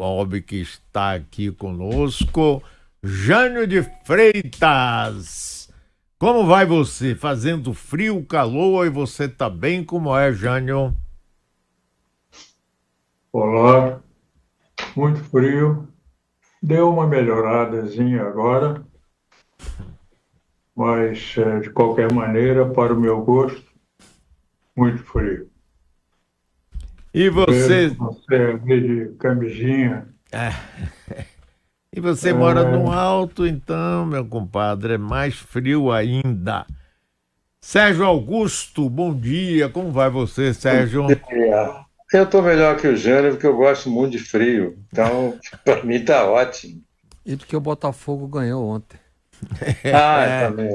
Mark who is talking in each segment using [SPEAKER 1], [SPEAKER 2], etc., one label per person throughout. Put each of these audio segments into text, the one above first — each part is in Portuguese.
[SPEAKER 1] Bob que está aqui conosco. Jânio de Freitas. Como vai você? Fazendo frio, calor e você tá bem? Como é, Jânio?
[SPEAKER 2] Olá, muito frio. Deu uma melhoradazinha agora, mas de qualquer maneira, para o meu gosto, muito frio.
[SPEAKER 1] E
[SPEAKER 2] Vejo
[SPEAKER 1] você,
[SPEAKER 2] você ali de camisinha.
[SPEAKER 1] e você mora no
[SPEAKER 2] É,
[SPEAKER 1] alto, então, meu compadre, é mais frio ainda. Sérgio Augusto, bom dia. Como vai você, Sérgio?
[SPEAKER 3] Eu estou melhor que o Jânio porque eu gosto muito de frio. Então, para mim tá ótimo.
[SPEAKER 4] E porque o Botafogo ganhou ontem.
[SPEAKER 3] Ah, também.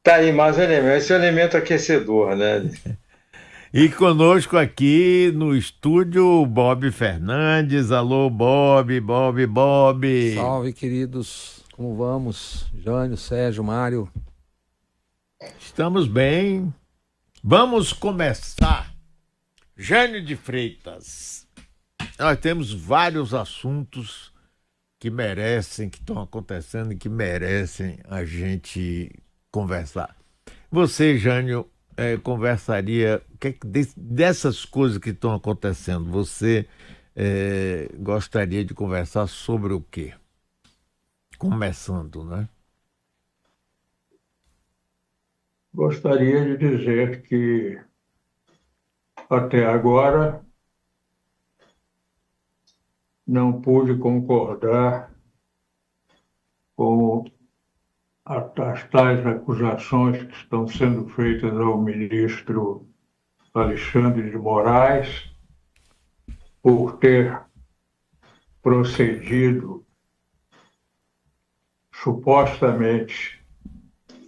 [SPEAKER 3] Tá aí mais um elemento. Esse é o elemento aquecedor, né?
[SPEAKER 1] E conosco aqui no estúdio, o Bob Fernandes. Alô, Bob, Bob, Bob.
[SPEAKER 4] Salve, queridos. Como vamos? Jânio, Sérgio, Mário.
[SPEAKER 1] Estamos bem. Vamos começar. Jânio de Freitas. Nós temos vários assuntos que merecem, que estão acontecendo e que merecem a gente conversar. Você, Jânio, conversaria dessas coisas que estão acontecendo? Você gostaria de conversar sobre o quê? Começando, né?
[SPEAKER 2] gostaria de dizer que até agora não pude concordar com as tais acusações que estão sendo feitas ao ministro Alexandre de Moraes por ter procedido supostamente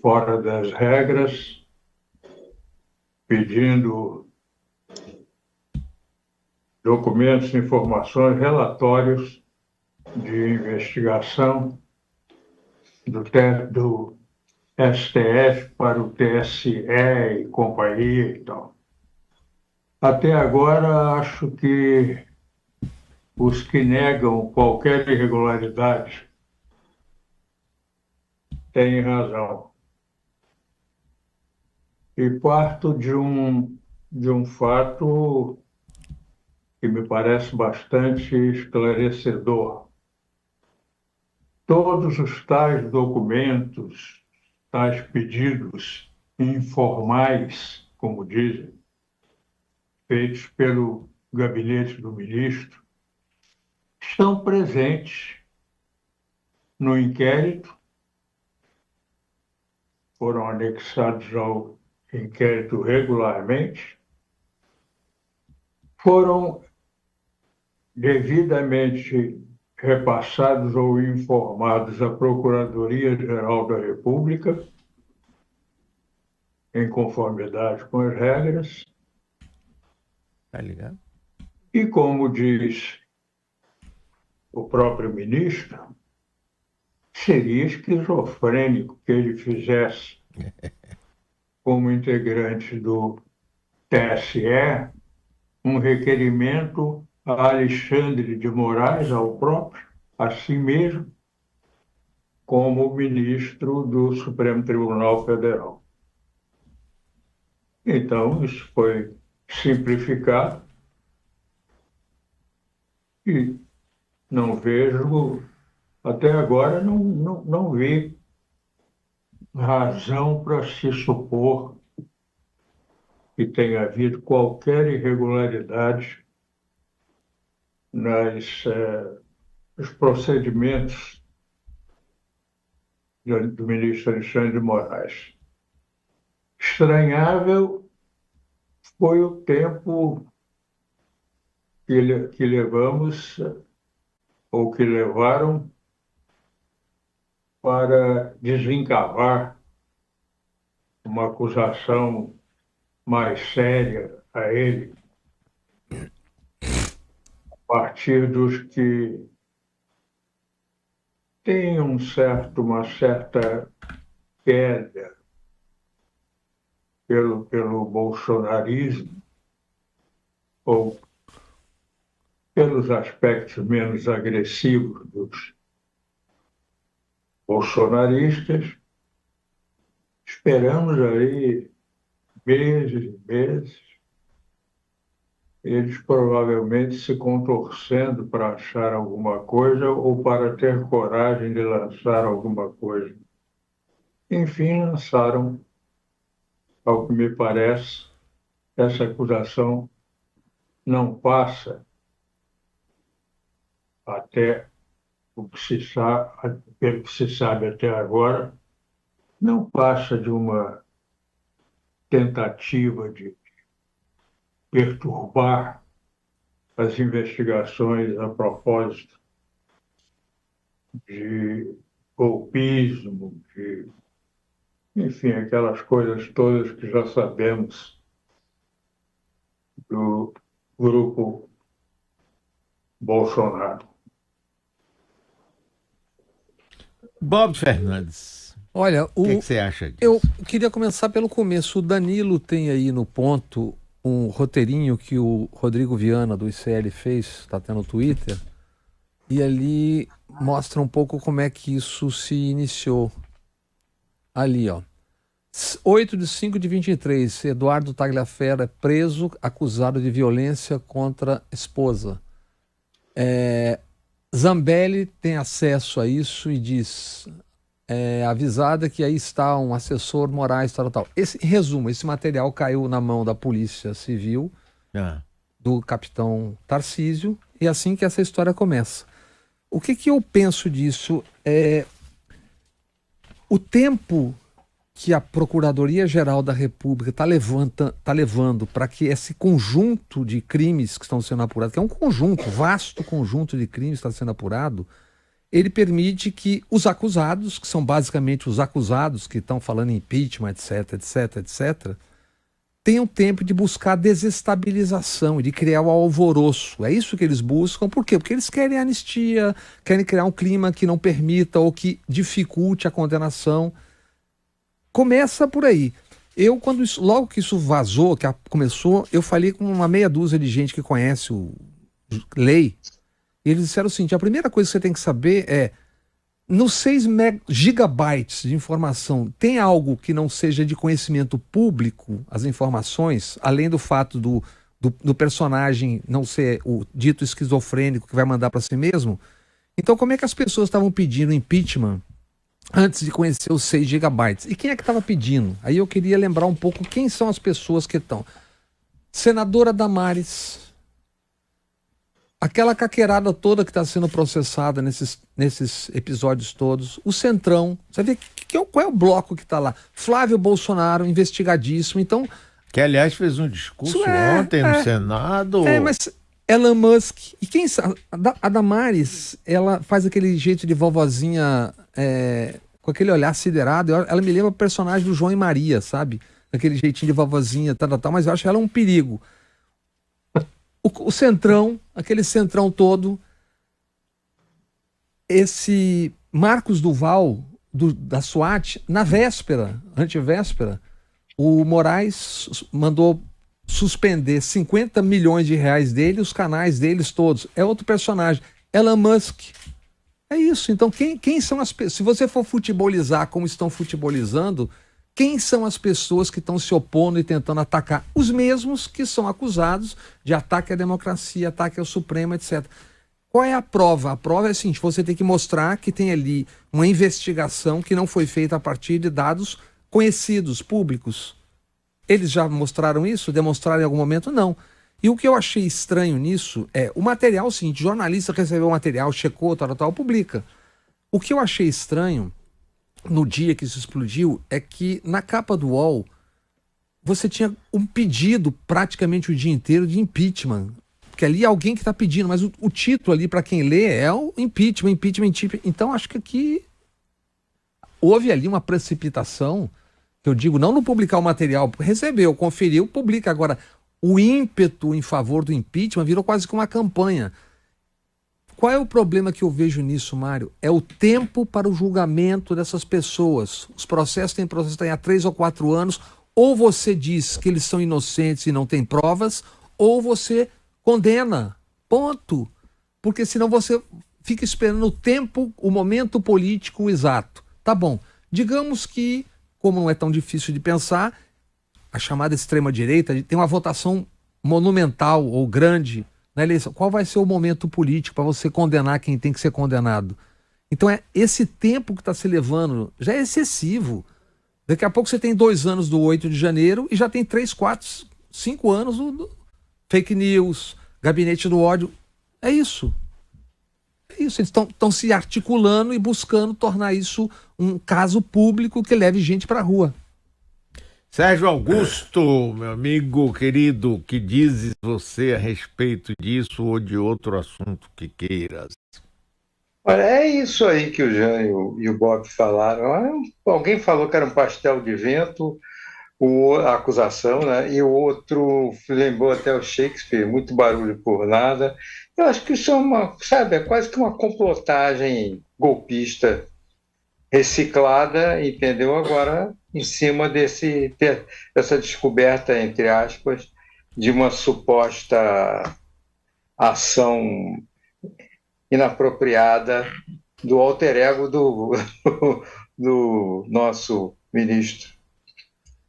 [SPEAKER 2] fora das regras, pedindo documentos, informações, relatórios de investigação do STF para o TSE e companhia e tal. Até agora, acho que os que negam qualquer irregularidade têm razão. E parto de um fato que me parece bastante esclarecedor. Todos os tais documentos, tais pedidos informais, como dizem, feitos pelo gabinete do ministro, estão presentes no inquérito, foram anexados ao inquérito regularmente, foram devidamente repassados ou informados à Procuradoria-Geral da República, em conformidade com as regras,
[SPEAKER 1] Tá ligado?
[SPEAKER 2] e, como diz o próprio ministro, seria esquizofrênico que ele fizesse, como integrante do TSE, um requerimento a Alexandre de Moraes, ao próprio, a si mesmo, como ministro do Supremo Tribunal Federal. Então, isso foi simplificado e não vejo, até agora, não vi razão para se supor que tenha havido qualquer irregularidade nos procedimentos do ministro Alexandre de Moraes. Estranhável foi o tempo que levamos, ou que levaram, para desencavar uma acusação mais séria a ele, a partir dos que têm uma certa queda pelo bolsonarismo, ou pelos aspectos menos agressivos dos bolsonaristas. Esperamos aí meses e meses, eles provavelmente se contorcendo para achar alguma coisa ou para ter coragem de lançar alguma coisa. Enfim, lançaram, ao que me parece, essa acusação não passa até o que se sabe, pelo que se sabe até agora, não passa de uma tentativa de perturbar as investigações a propósito de golpismo, enfim, aquelas coisas todas que já sabemos do grupo Bolsonaro.
[SPEAKER 1] Bob Fernandes,
[SPEAKER 4] Olha,
[SPEAKER 1] o que você acha disso?
[SPEAKER 4] eu queria começar pelo começo. O Danilo tem aí no ponto um roteirinho que o Rodrigo Viana do ICL fez, está até no Twitter, e ali mostra um pouco como é que isso se iniciou. Ali, ó. 8/5/23, Eduardo Tagliaferro é preso, acusado de violência contra a esposa. Zambelli tem acesso a isso e diz, avisada que aí está um assessor Moraes, tal. Em resumo, esse material caiu na mão da Polícia Civil, do capitão Tarcísio, e é assim que essa história começa. O que eu penso disso é o tempo que a Procuradoria-Geral da República está levando para que esse conjunto de crimes que estão sendo apurados, que é um conjunto, vasto conjunto de crimes que está sendo apurado, ele permite que os acusados, que são basicamente os acusados que estão falando em impeachment, etc., tenham tempo de buscar desestabilização e de criar o alvoroço. É isso que eles buscam. Por quê? Porque eles querem anistia, querem criar um clima que não permita ou que dificulte a condenação. Começa por aí. Logo que isso vazou, que começou, eu falei com uma meia dúzia de gente que conhece o lei, e eles disseram o seguinte: a primeira coisa que você tem que saber é, nos 6 gigabytes de informação, tem algo que não seja de conhecimento público, as informações, além do fato do personagem não ser o dito esquizofrênico que vai mandar para si mesmo? Então como é que as pessoas estavam pedindo impeachment antes de conhecer os 6 gigabytes? E quem é que estava pedindo? Aí eu queria lembrar um pouco quem são as pessoas que estão. Senadora Damares, aquela caquerada toda que está sendo processada nesses episódios todos, o Centrão, você vê qual é o bloco que está lá? Flávio Bolsonaro, investigadíssimo, então...
[SPEAKER 1] Que, aliás, fez um discurso ontem no Senado.
[SPEAKER 4] Mas Elon Musk, e quem sabe, a Damares, ela faz aquele jeito de vovozinha... com aquele olhar siderado, ela me lembra o personagem do João e Maria, sabe? Aquele jeitinho de vovozinha, tal, mas eu acho ela um perigo. O Centrão, aquele Centrão todo, esse Marcos Duval, da SWAT, na antevéspera, o Moraes mandou suspender 50 milhões de reais dele, os canais deles todos. É outro personagem. Elon Musk. É isso. Então, quem são as pessoas? Se você for futebolizar como estão futebolizando, quem são as pessoas que estão se opondo e tentando atacar? Os mesmos que são acusados de ataque à democracia, ataque ao Supremo, etc. Qual é a prova? A prova é a seguinte: você tem que mostrar que tem ali uma investigação que não foi feita a partir de dados conhecidos, públicos. Eles já mostraram isso? Demonstraram em algum momento? Não. E o que eu achei estranho nisso é o material, seguinte, jornalista recebeu o material, checou, tal, publica. O que eu achei estranho no dia que isso explodiu é que na capa do UOL você tinha um pedido praticamente o dia inteiro de impeachment. Porque ali é alguém que está pedindo, mas o título ali para quem lê é o impeachment. Então acho que aqui houve ali uma precipitação, que eu digo, não no publicar o material, recebeu, conferiu, publica. Agora, o ímpeto em favor do impeachment virou quase que uma campanha. Qual é o problema que eu vejo nisso, Mário? É o tempo para o julgamento dessas pessoas. Os processos têm há 3 ou 4 anos. Ou você diz que eles são inocentes e não tem provas, ou você condena. Ponto. Porque senão você fica esperando o tempo, o momento político exato. Tá bom. Digamos que, como não é tão difícil de pensar, a chamada extrema-direita tem uma votação monumental ou grande na eleição. Qual vai ser o momento político para você condenar quem tem que ser condenado? Então, esse tempo que está se levando já é excessivo. Daqui a pouco você tem 2 anos do 8 de janeiro e já tem 3, 4, 5 anos do fake news, gabinete do ódio. É isso. É isso. Eles estão se articulando e buscando tornar isso um caso público que leve gente para a rua.
[SPEAKER 1] Sérgio Augusto, meu amigo querido, que dizes você a respeito disso ou de outro assunto que queiras?
[SPEAKER 3] Olha, é isso aí que o Jânio e o Bob falaram. Alguém falou que era um pastel de vento, a acusação, né? E o outro lembrou até o Shakespeare, muito barulho por nada. Eu acho que isso é quase que uma complotagem golpista reciclada, entendeu? Agora, em cima dessa descoberta, entre aspas, de uma suposta ação inapropriada do alter ego do nosso ministro.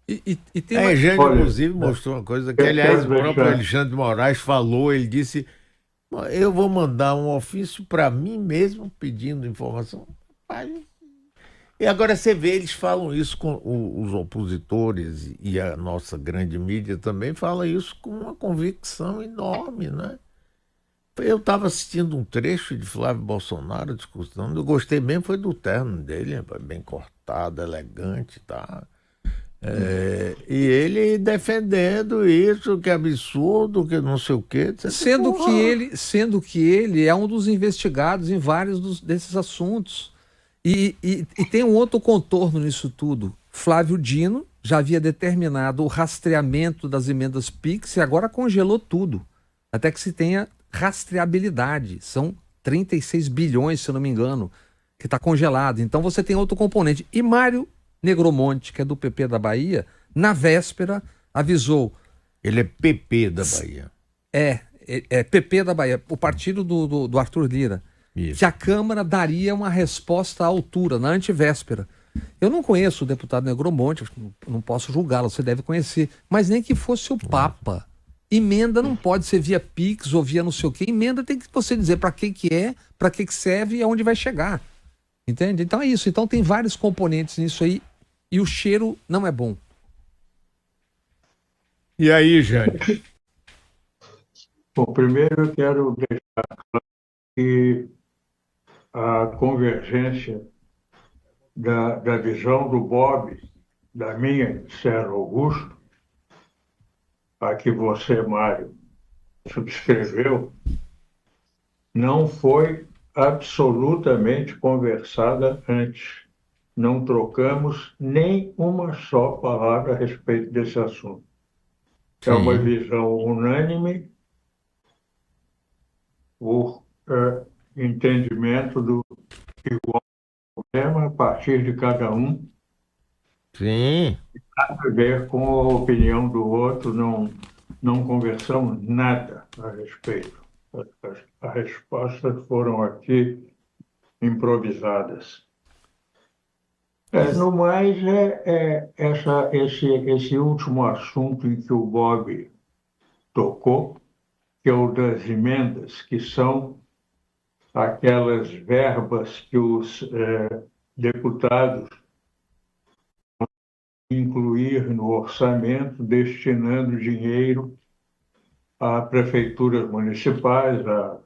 [SPEAKER 4] E tem uma...
[SPEAKER 1] Jânio, inclusive, mostrou uma coisa que, aliás, o próprio Alexandre de Moraes falou, ele disse, eu vou mandar um ofício para mim mesmo pedindo informação. E agora você vê, eles falam isso com os opositores e a nossa grande mídia também fala isso com uma convicção enorme, né? Eu estava assistindo um trecho de Flávio Bolsonaro discussando, eu gostei mesmo, foi do terno dele, bem cortado, elegante, tá? E ele defendendo isso, que é absurdo, que não sei o quê.
[SPEAKER 4] Sendo que ele é um dos investigados em vários desses assuntos. E tem um outro contorno nisso tudo. Flávio Dino já havia determinado o rastreamento das emendas PIX e agora congelou tudo, até que se tenha rastreabilidade. São 36 bilhões, se eu não me engano, que está congelado. Então você tem outro componente. E Mário Negromonte, que é do PP da Bahia, na véspera avisou...
[SPEAKER 1] Ele é PP da Bahia.
[SPEAKER 4] É PP da Bahia, o partido do Arthur Lira. Isso. Que a Câmara daria uma resposta à altura, na antivéspera. Eu não conheço o deputado Negromonte, não posso julgá-lo, você deve conhecer, mas nem que fosse o Papa. Emenda não pode ser via Pix ou via não sei o quê. Emenda tem que você dizer para que é, para que serve e aonde vai chegar. Entende? Então é isso. Então tem vários componentes nisso aí e o cheiro não é bom.
[SPEAKER 1] E aí, Jânio?
[SPEAKER 2] Bom, primeiro eu quero deixar claro que a convergência da visão do Bob, da minha, Sérgio Augusto, a que você, Mário, subscreveu, não foi absolutamente conversada antes. Não trocamos nem uma só palavra a respeito desse assunto. Sim. É uma visão unânime, por entendimento do igual problema a partir de cada um.
[SPEAKER 1] Sim.
[SPEAKER 2] Nada a ver com a opinião do outro, não conversamos nada a respeito. As respostas foram aqui improvisadas. No mais, esse último assunto em que o Bob tocou, que é o das emendas, que são aquelas verbas que os deputados incluir no orçamento, destinando dinheiro a prefeituras municipais, a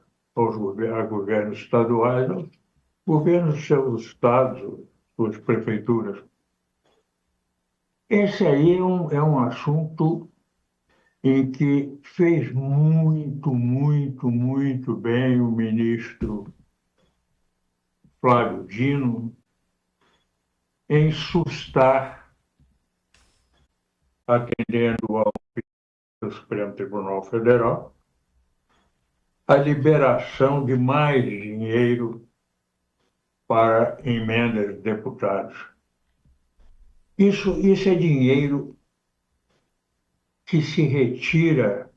[SPEAKER 2] governos estaduais, aos governos dos seus estados, suas prefeituras. Esse aí é um assunto em que fez muito, muito, muito bem o ministro Flávio Dino em sustar, atendendo ao do Supremo Tribunal Federal, a liberação de mais dinheiro para emendas de deputados. Isso é dinheiro que se retira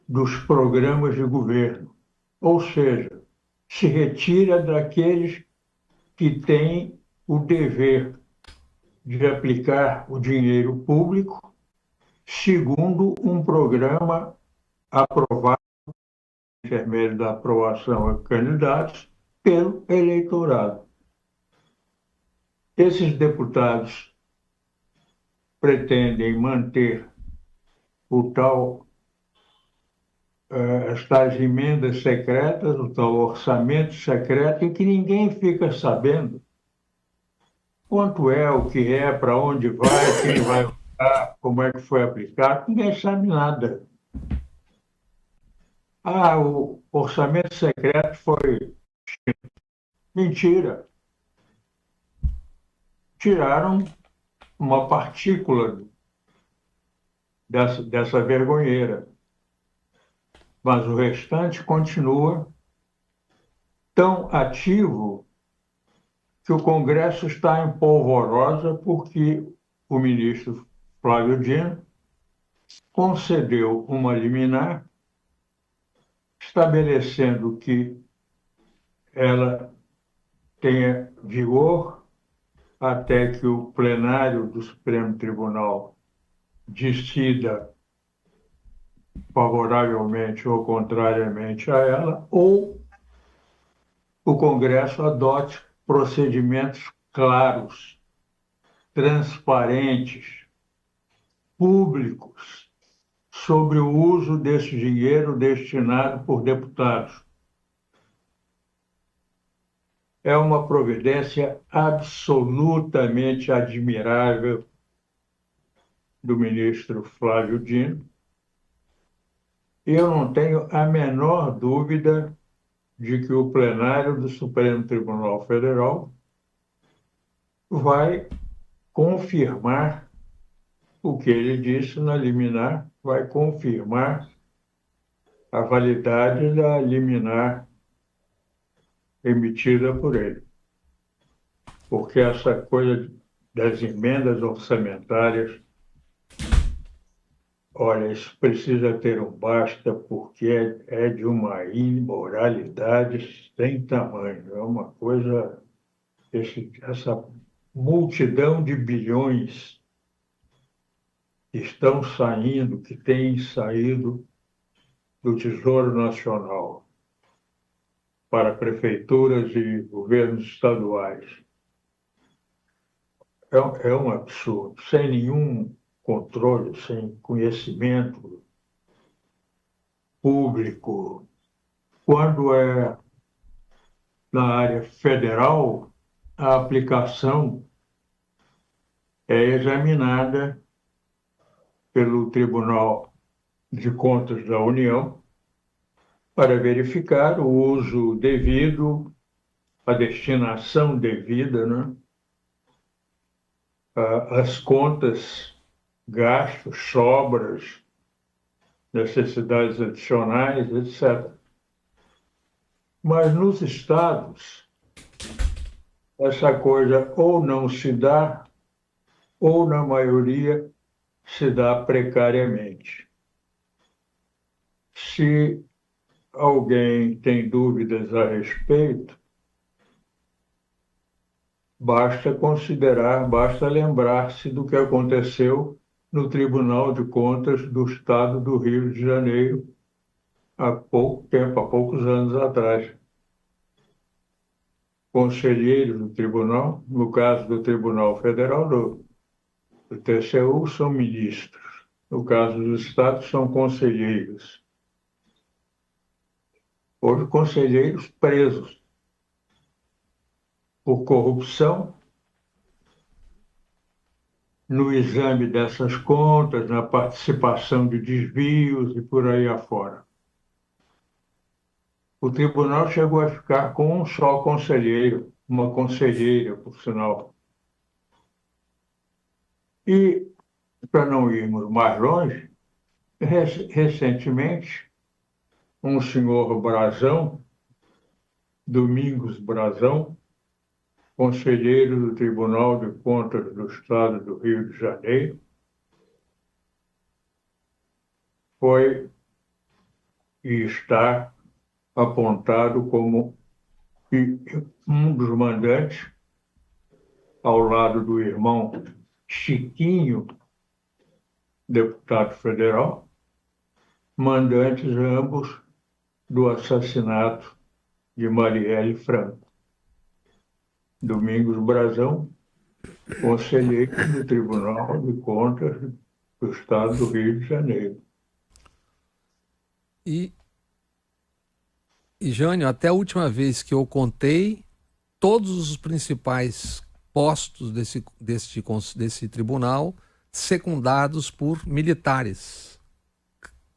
[SPEAKER 2] dos programas de governo. Ou seja, se retira daqueles que têm o dever de aplicar o dinheiro público segundo um programa aprovado por intermédio da aprovação a candidatos pelo eleitorado. Esses deputados pretendem manter o tal, as tais emendas secretas, o tal orçamento secreto, em que ninguém fica sabendo quanto é, o que é, para onde vai, quem vai usar, como é que foi aplicado, ninguém sabe nada. Ah, o orçamento secreto foi mentira. Tiraram uma partícula dessa vergonheira, mas o restante continua tão ativo que o Congresso está em polvorosa porque o ministro Flávio Dino concedeu uma liminar estabelecendo que ela tenha vigor até que o plenário do Supremo Tribunal decida favoravelmente ou contrariamente a ela, ou o Congresso adote procedimentos claros, transparentes, públicos, sobre o uso desse dinheiro destinado por deputados. É uma providência absolutamente admirável do ministro Flávio Dino. E eu não tenho a menor dúvida de que o plenário do Supremo Tribunal Federal vai confirmar o que ele disse na liminar, vai confirmar a validade da liminar emitida por ele. Porque essa coisa das emendas orçamentárias, olha, isso precisa ter um basta, porque é de uma imoralidade sem tamanho. É uma coisa, essa multidão de bilhões que estão saindo, que têm saído do Tesouro Nacional para prefeituras e governos estaduais. É um absurdo, sem nenhum controle, sem conhecimento público. Quando é na área federal, a aplicação é examinada pelo Tribunal de Contas da União para verificar o uso devido, a destinação devida, né? As contas, gastos, sobras, necessidades adicionais, etc. Mas nos estados, essa coisa ou não se dá, ou na maioria se dá precariamente. Se alguém tem dúvidas a respeito, basta considerar, basta lembrar-se do que aconteceu no Tribunal de Contas do Estado do Rio de Janeiro há pouco tempo, há poucos anos atrás. Conselheiros do tribunal, no caso do Tribunal Federal, do TCU, são ministros. No caso dos estados, são conselheiros. Houve conselheiros presos por corrupção no exame dessas contas, na participação de desvios e por aí afora. O tribunal chegou a ficar com um só conselheiro, uma conselheira, por sinal. E, para não irmos mais longe, recentemente, um senhor Brazão, Domingos Brazão, conselheiro do Tribunal de Contas do Estado do Rio de Janeiro, foi e está apontado como um dos mandantes, ao lado do irmão Chiquinho, deputado federal, mandantes ambos do assassinato de Marielle Franco. Domingos Brazão, conselheiro do Tribunal de Contas do Estado do Rio de Janeiro.
[SPEAKER 4] E Jânio, até a última vez que eu contei, todos os principais postos desse tribunal secundados por militares.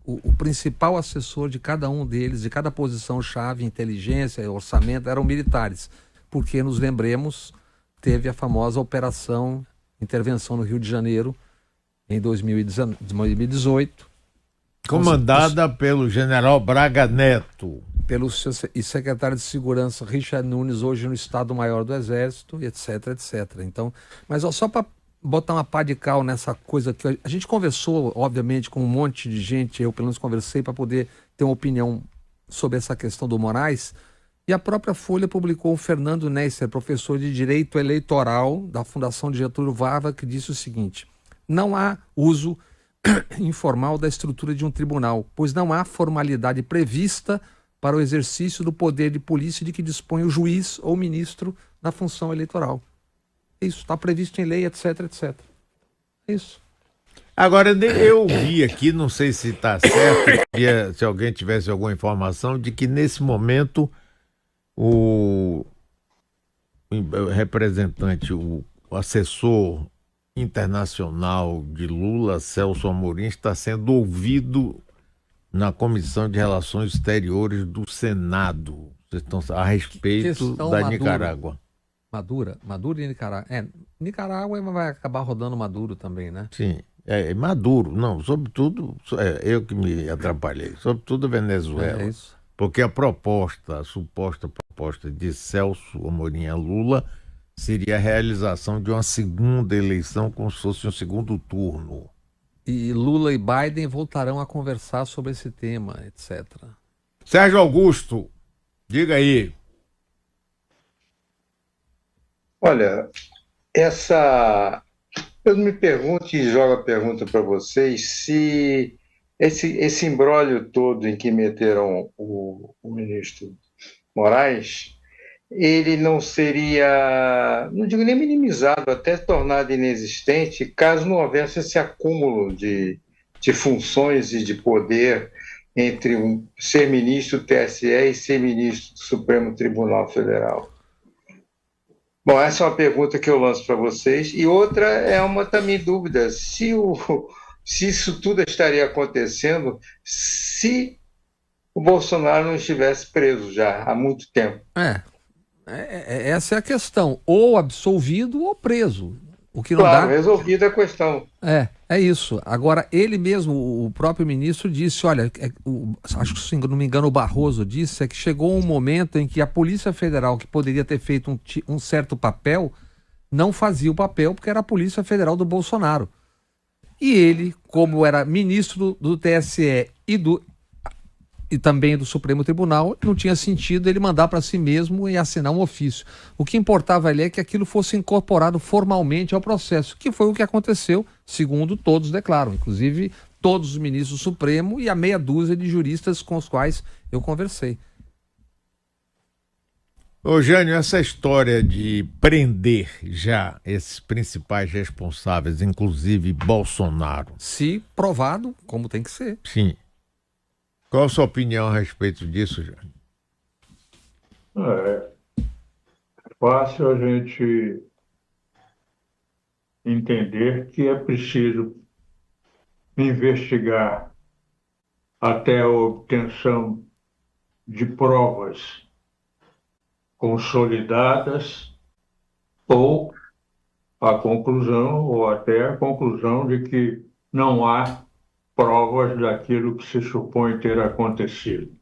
[SPEAKER 4] O principal assessor de cada um deles, de cada posição-chave, inteligência, orçamento, eram militares. Porque, nos lembremos, teve a famosa operação, intervenção no Rio de Janeiro, em 2018.
[SPEAKER 1] Comandada pelo general Braga Neto.
[SPEAKER 4] Pelo secretário de Segurança Richard Nunes, hoje no Estado-Maior do Exército, etc, etc. Então, mas só para botar uma pá de cal nessa coisa que a gente conversou, obviamente, com um monte de gente, eu pelo menos conversei para poder ter uma opinião sobre essa questão do Moraes, e a própria Folha publicou o Fernando Neisser, professor de Direito Eleitoral da Fundação de Getúlio Vargas, que disse o seguinte: não há uso informal da estrutura de um tribunal, pois não há formalidade prevista para o exercício do poder de polícia de que dispõe o juiz ou ministro na função eleitoral. Isso está previsto em lei, etc, etc. É isso.
[SPEAKER 1] Agora, eu vi aqui, não sei se está certo, se alguém tivesse alguma informação, de que nesse momento o representante, o assessor internacional de Lula, Celso Amorim, está sendo ouvido na Comissão de Relações Exteriores do Senado. Vocês estão a respeito da Nicarágua.
[SPEAKER 4] Maduro e Nicarágua. Nicarágua vai acabar rodando Maduro também, né?
[SPEAKER 1] Sim, Maduro. Não, sobretudo, eu que me atrapalhei. Sobretudo a Venezuela.
[SPEAKER 4] É isso.
[SPEAKER 1] Porque a suposta proposta de Celso Amorim a Lula seria a realização de uma segunda eleição, como se fosse um segundo turno.
[SPEAKER 4] E Lula e Biden voltarão a conversar sobre esse tema, etc.
[SPEAKER 1] Sérgio Augusto, diga aí.
[SPEAKER 3] Olha, eu me pergunto e jogo a pergunta para vocês se esse imbróglio todo em que meteram o ministro Moraes, ele não seria, não digo nem minimizado, até tornado inexistente, caso não houvesse esse acúmulo de funções e de poder entre ser ministro do TSE e ser ministro do Supremo Tribunal Federal. Bom, essa é uma pergunta que eu lanço para vocês. E outra é uma também dúvida, se isso tudo estaria acontecendo se o Bolsonaro não estivesse preso já há muito tempo.
[SPEAKER 4] Essa é a questão, ou absolvido ou preso. O que não
[SPEAKER 3] claro,
[SPEAKER 4] dá...
[SPEAKER 3] resolvida a questão.
[SPEAKER 4] É isso. Agora, ele mesmo, o próprio ministro disse, olha, acho que se não me engano o Barroso disse, que chegou um momento em que a Polícia Federal, que poderia ter feito um certo papel, não fazia o papel porque era a Polícia Federal do Bolsonaro. E ele, como era ministro do TSE e também do Supremo Tribunal, não tinha sentido ele mandar para si mesmo e assinar um ofício. O que importava ali é que aquilo fosse incorporado formalmente ao processo, que foi o que aconteceu, segundo todos declaram, inclusive todos os ministros do Supremo e a meia dúzia de juristas com os quais eu conversei.
[SPEAKER 1] Ô Jânio, essa história de prender já esses principais responsáveis, inclusive Bolsonaro.
[SPEAKER 4] Se provado, como tem que ser.
[SPEAKER 1] Sim. Qual a sua opinião a respeito disso, Jânio?
[SPEAKER 2] É fácil a gente entender que é preciso investigar até a obtenção de provas consolidadas ou até a conclusão de que não há provas daquilo que se supõe ter acontecido.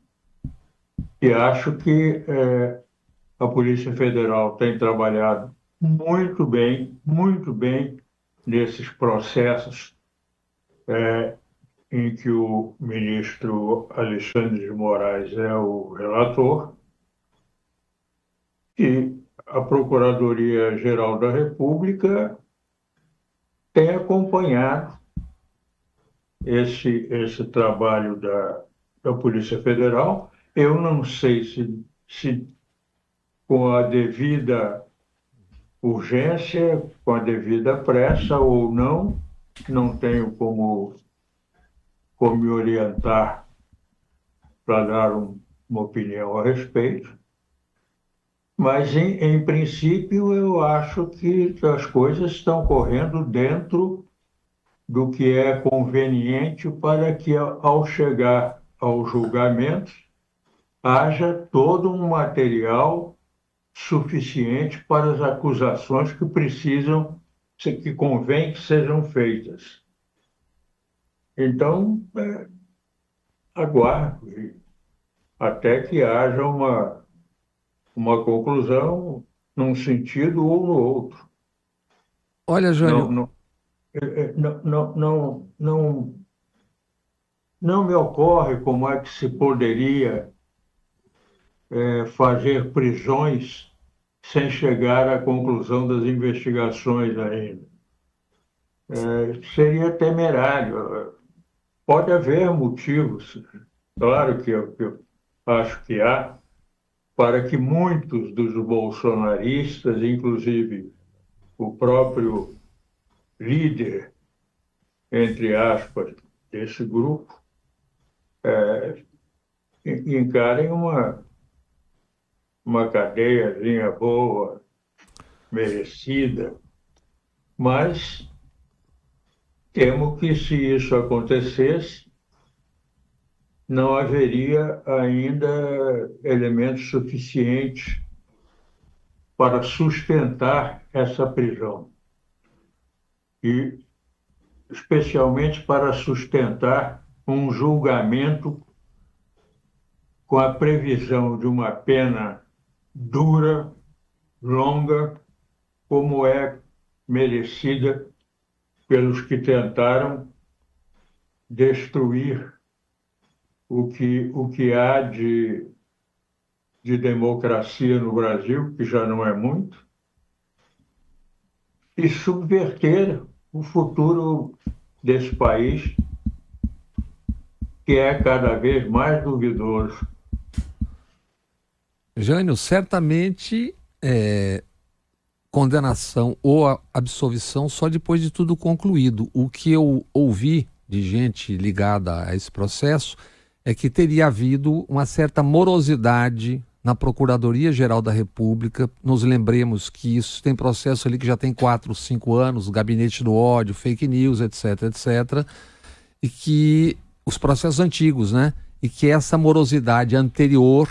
[SPEAKER 2] E acho que a Polícia Federal tem trabalhado muito bem nesses processos em que o ministro Alexandre de Moraes é o relator, e a Procuradoria-Geral da República tem acompanhado esse trabalho da Polícia Federal. Eu não sei se com a devida urgência, com a devida pressa ou não tenho como me orientar para dar uma opinião a respeito. Mas, em princípio, eu acho que as coisas estão correndo dentro do que é conveniente para que, ao chegar ao julgamento, haja todo um material suficiente para as acusações que convém que sejam feitas. Então, aguardo até que haja uma conclusão num sentido ou no outro.
[SPEAKER 4] Olha, Jânio,
[SPEAKER 2] não me ocorre como é que se poderia fazer prisões sem chegar à conclusão das investigações ainda. Seria temerário. Pode haver motivos, claro que eu acho que há, para que muitos dos bolsonaristas, inclusive o próprio líder, entre aspas, desse grupo, encarem uma cadeiazinha boa, merecida, mas temo que, se isso acontecesse, não haveria ainda elementos suficientes para sustentar essa prisão. E, especialmente, para sustentar um julgamento com a previsão de uma pena dura, longa, como é merecida pelos que tentaram destruir o que há de democracia no Brasil, que já não é muito, e subverter o futuro desse país, que é cada vez mais duvidoso.
[SPEAKER 4] Jânio, certamente condenação ou absolvição só depois de tudo concluído. O que eu ouvi de gente ligada a esse processo é que teria havido uma certa morosidade na Procuradoria-Geral da República. Nos lembremos que isso tem processo ali que já tem 4, 5 anos, gabinete do ódio, fake news, etc, etc. E que os processos antigos, né? E que essa morosidade anterior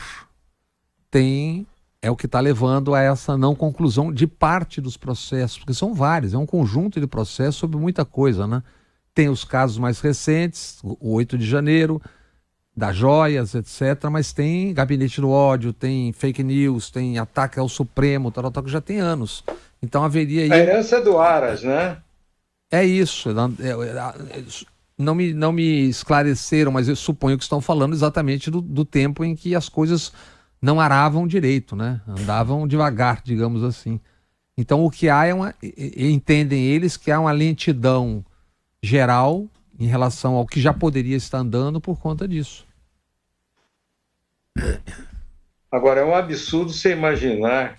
[SPEAKER 4] é o que está levando a essa não conclusão de parte dos processos, porque são vários, é um conjunto de processos sobre muita coisa, né? Tem os casos mais recentes, o 8 de janeiro, das joias, etc., mas tem gabinete do ódio, tem fake news, tem ataque ao Supremo, tal, que já tem anos. Então haveria aí...
[SPEAKER 3] A herança do Aras, né?
[SPEAKER 4] É isso. Não me esclareceram, mas eu suponho que estão falando exatamente do tempo em que as coisas não aravam direito, né? Andavam devagar, digamos assim. Então o que há entendem eles que há uma lentidão geral em relação ao que já poderia estar andando por conta disso.
[SPEAKER 3] Agora, é um absurdo você imaginar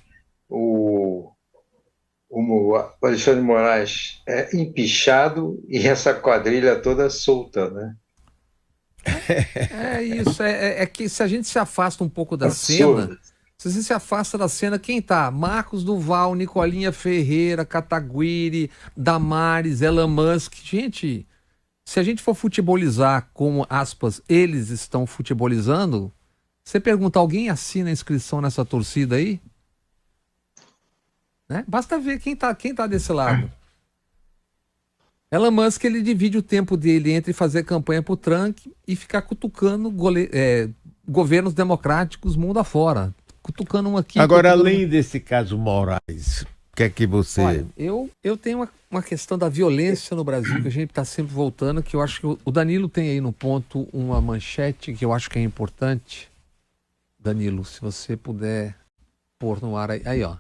[SPEAKER 3] o Alexandre de Moraes empichado e essa quadrilha toda solta, né?
[SPEAKER 4] É isso, é que se a gente se afasta um pouco da cena, se você se afasta da cena, quem tá? Marcos Duval, Nicolinha Ferreira, Kataguiri, Damares, Elon Musk. Gente, se a gente for futebolizar como, aspas, eles estão futebolizando, você pergunta, alguém assina a inscrição nessa torcida aí? Né? Basta ver quem tá desse lado. Elon Musk, ele divide o tempo dele entre fazer campanha pro Trump e ficar cutucando governos democráticos mundo afora. Cutucando um aqui.
[SPEAKER 1] Agora, além desse caso Moraes, que é que você...
[SPEAKER 4] Olha, eu tenho uma questão da violência no Brasil que a gente está sempre voltando, que eu acho que o Danilo tem aí no ponto uma manchete que eu acho que é importante. Danilo, se você puder pôr no ar aí, ó.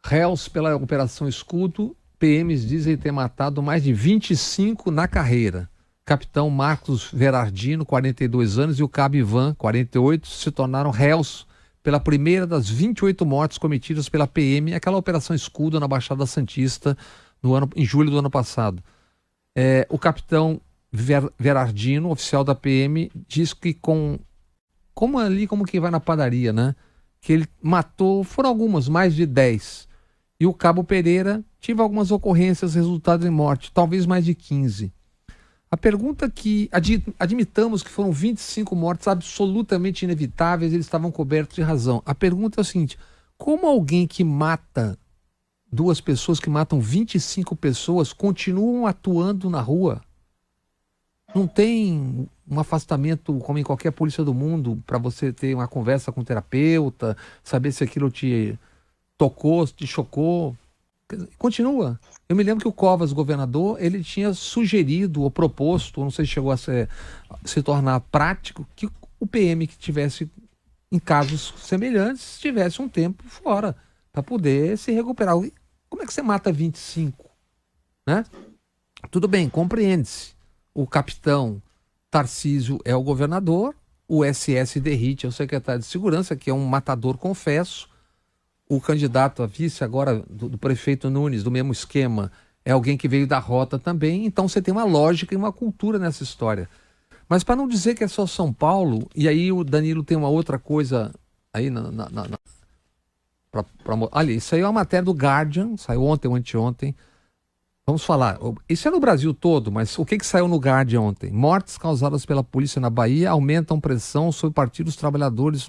[SPEAKER 4] Réus pela Operação Escudo, PMs dizem ter matado mais de 25 na carreira. Capitão Marcos Verardino, 42 anos, e o cabo Ivan, 48, se tornaram réus pela primeira das 28 mortes cometidas pela PM, aquela Operação Escudo na Baixada Santista, em julho do ano passado. O capitão Verardino, oficial da PM, diz que como que vai na padaria, né? Que ele matou, foram algumas, mais de 10. E o cabo Pereira tive algumas ocorrências resultadas em morte, talvez mais de 15. A pergunta que admitamos que foram 25 mortes absolutamente inevitáveis, eles estavam cobertos de razão. A pergunta é o seguinte: como alguém que mata 2 pessoas, que matam 25 pessoas, continuam atuando na rua? Não tem um afastamento, como em qualquer polícia do mundo, para você ter uma conversa com o terapeuta, saber se aquilo te tocou, te chocou? Continua. Eu me lembro que o Covas, governador, ele tinha sugerido ou proposto, não sei se chegou a se tornar prático, que o PM que tivesse em casos semelhantes tivesse um tempo fora para poder se recuperar. Como é que você mata 25? Né? Tudo bem, compreende-se. O capitão Tarcísio é o governador, o SS Derrite é o secretário de Segurança, que é um matador, confesso. O candidato a vice agora do prefeito Nunes, do mesmo esquema, é alguém que veio da rota também. Então você tem uma lógica e uma cultura nessa história. Mas para não dizer que é só São Paulo, e aí o Danilo tem uma outra coisa aí olha, isso aí é uma matéria do Guardian, saiu ontem ou anteontem. Vamos falar, isso é no Brasil todo, mas o que saiu no Guardian ontem? Mortes causadas pela polícia na Bahia aumentam pressão sobre o Partido dos Trabalhadores.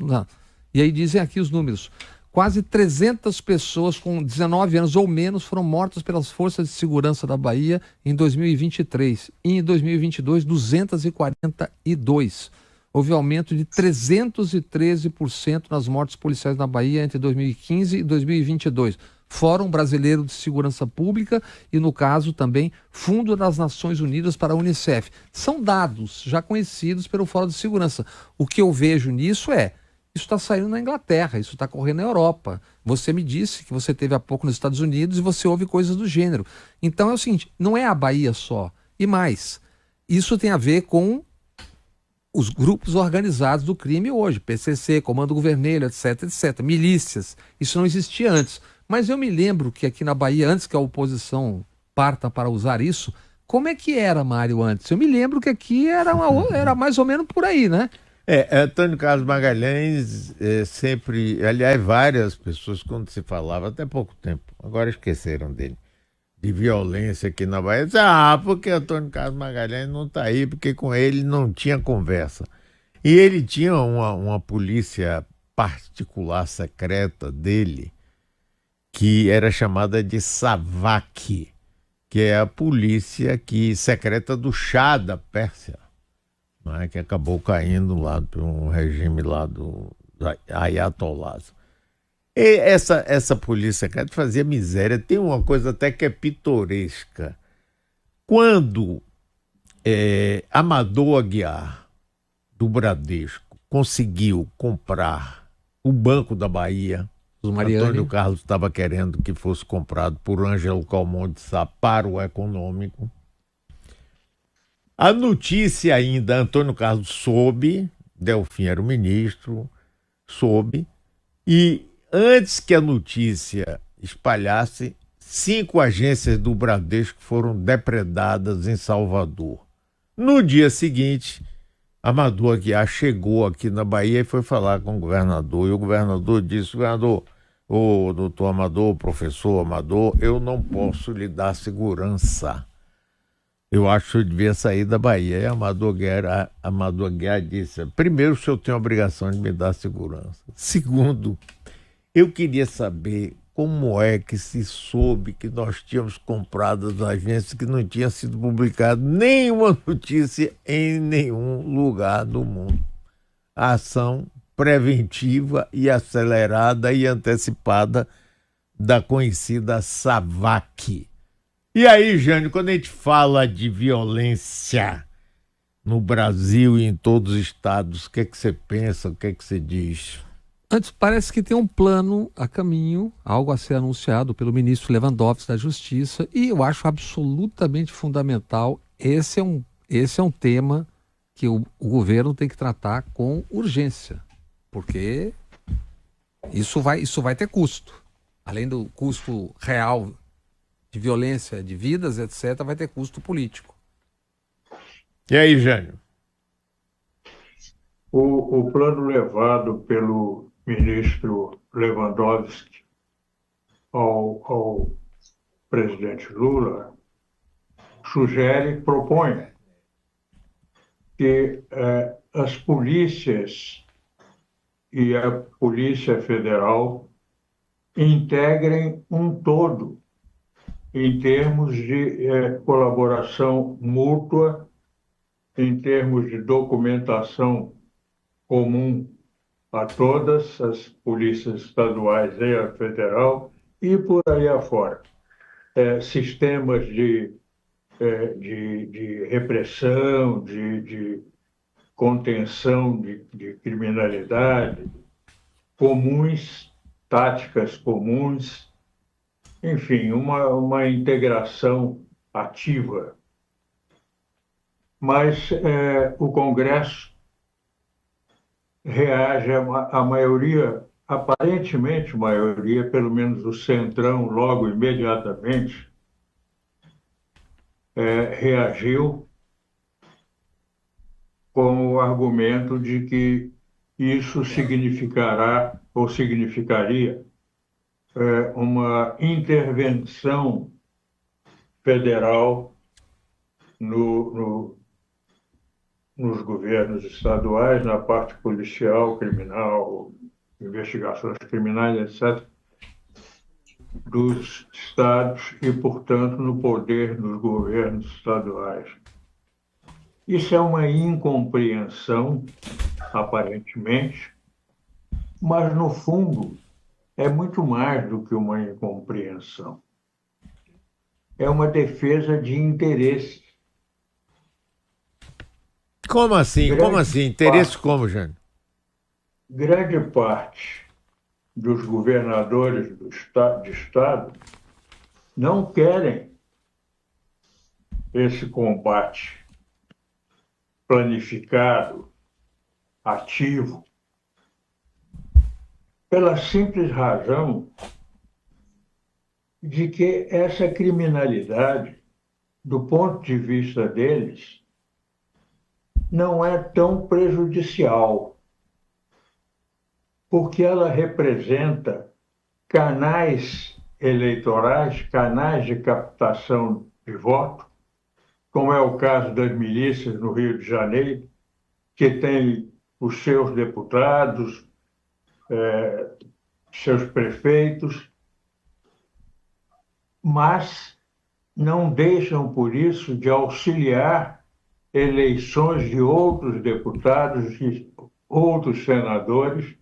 [SPEAKER 4] E aí dizem aqui os números. Quase 300 pessoas com 19 anos ou menos foram mortas pelas forças de segurança da Bahia em 2023. E em 2022, 242. Houve aumento de 313% nas mortes policiais na Bahia entre 2015 e 2022. Fórum Brasileiro de Segurança Pública e, no caso, também Fundo das Nações Unidas para a Unicef. São dados já conhecidos pelo Fórum de Segurança. O que eu vejo nisso isso está saindo na Inglaterra, isso está correndo na Europa. Você me disse que você esteve há pouco nos Estados Unidos e você ouve coisas do gênero. Então é o seguinte, não é a Bahia só. E mais, isso tem a ver com os grupos organizados do crime hoje, PCC, Comando Vermelho, etc, etc, milícias. Isso não existia antes. Mas eu me lembro que aqui na Bahia, antes que a oposição parta para usar isso, como é que era, Mário, antes? Eu me lembro que aqui era mais ou menos por aí, né?
[SPEAKER 1] Antônio Carlos Magalhães sempre, aliás, várias pessoas, quando se falava, até pouco tempo, agora esqueceram dele, de violência aqui na Bahia, dizem, porque Antônio Carlos Magalhães não está aí, porque com ele não tinha conversa. E ele tinha uma polícia particular, secreta dele, que era chamada de SAVAK, que é a polícia secreta do Shah da Pérsia. Que acabou caindo lá por um regime lá do Ayatollahs. E essa polícia secreta fazia miséria. Tem uma coisa até que é pitoresca. Quando Amador Aguiar, do Bradesco, conseguiu comprar o Banco da Bahia, Antônio Carlos estava querendo que fosse comprado por Ângelo Calmon de Sá para o econômico. A notícia ainda, Antônio Carlos soube, Delfim era o ministro, soube, e antes que a notícia espalhasse, 5 agências do Bradesco foram depredadas em Salvador. No dia seguinte, Amador Aguiar chegou aqui na Bahia e foi falar com o governador, e o governador disse, governador, o doutor Amador, o professor Amador, eu não posso lhe dar segurança. Eu acho que eu devia sair da Bahia. E Amador Aguiar disse, primeiro, o senhor tem a obrigação de me dar segurança. Segundo, eu queria saber como é que se soube que nós tínhamos comprado as agências que não tinha sido publicada nenhuma notícia em nenhum lugar do mundo. A ação preventiva e acelerada e antecipada da conhecida SAVAK. E aí, Jânio, quando a gente fala de violência no Brasil e em todos os estados, o que é que você pensa, o que é que você diz?
[SPEAKER 4] Antes, parece que tem um plano a caminho, algo a ser anunciado pelo ministro Lewandowski da Justiça, e eu acho absolutamente fundamental. Esse é um tema que o governo tem que tratar com urgência, porque isso vai ter custo. Além do custo real de violência, de vidas, etc., vai ter custo político.
[SPEAKER 1] E aí, Jânio?
[SPEAKER 2] O plano levado pelo ministro Lewandowski ao presidente Lula propõe que as polícias e a Polícia Federal integrem um todo em termos de colaboração mútua, em termos de documentação comum a todas as polícias estaduais e a federal e por aí afora. Sistemas de repressão, de contenção de criminalidade comuns, táticas comuns, enfim, uma integração ativa. Mas o Congresso reage a maioria, aparentemente maioria, pelo menos o Centrão, logo imediatamente, reagiu com o argumento de que isso significará ou significaria uma intervenção federal nos governos estaduais, na parte policial, criminal, investigações criminais, etc., dos estados e, portanto, no poder dos governos estaduais. Isso é uma incompreensão, aparentemente, mas, no fundo, é muito mais do que uma incompreensão. É uma defesa de interesses.
[SPEAKER 1] Como assim? Como assim? Interesse como, Jânio?
[SPEAKER 2] Grande parte dos governadores de estado não querem esse combate planificado, ativo, pela simples razão de que essa criminalidade, do ponto de vista deles, não é tão prejudicial, porque ela representa canais eleitorais, canais de captação de voto, como é o caso das milícias no Rio de Janeiro, que tem os seus deputados, seus prefeitos, mas não deixam, por isso, de auxiliar eleições de outros deputados, de outros senadores